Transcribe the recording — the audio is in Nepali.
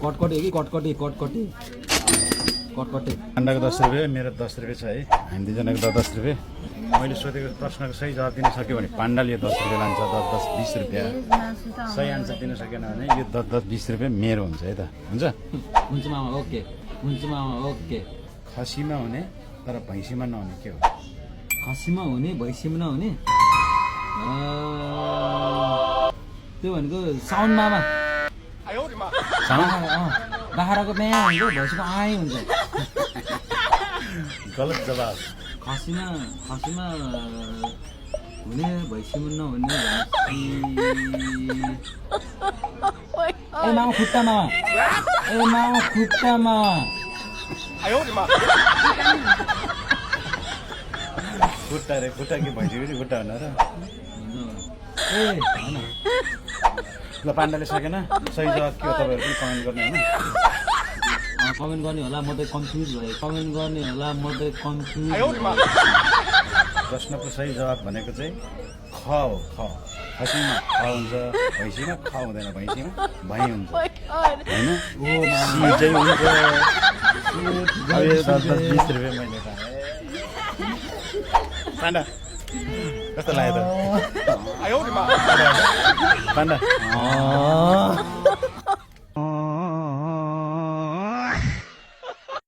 कटकटी कि कटकटी कटकटी कटकटी पाण्डाको 10 रुपियाँ मेरो 10 रुपियाँ छ है हामी दुईजनाको 10 रुपियाँ मैले सोधेको प्रश्नको सही जवाब दिन सक्यो भने पाण्डाले यो 10 रुपियाँ लान्छ 10 20 रुपियाँ सही आन्सर दिन सकेन भने यो 10 20 रुपियाँ मेरो हुन्छ है त हुन्छ हुन्छ मामा ओके हुन्छ मामा ओके खसीमा हुने तर भैँसीमा नहुने के हो खसीमा हुने भैँसीमा नहुने त्यो भनेको साउन्ड मामा बाख्राको म्या हुन्छ भैँसीको आइ हुन्छ गलत जवाब खसीमा हुने भैँसीमा नहुने ए मामा खुट्टा मामा ए मामा खुट्टा मामा खुट्टा रे खुट्टा कि भैँसी पनि खुट्टा हुन र ए होइन ल पाण्डाले सकेन सही जवाब के हो तपाईँहरू पनि कमेन्ट गर्ने होइन कमेन्ट गर्ने होला म त कन्फ्युज भएँ कमेन्ट गर्ने होला म त कन्फ्युज प्रश्नको सही जवाब भनेको चाहिँ ख हो ख खसीमा ख हुन्छ भैँसीमा ख हुँदैन भैँसीमा भैँ हुन्छ होइन सी चाहिँ हुन्छ अब यो 10 20 रुपियाँ मैले पाएँ पाण्डा कस्तो लाग्यो त पाण्डा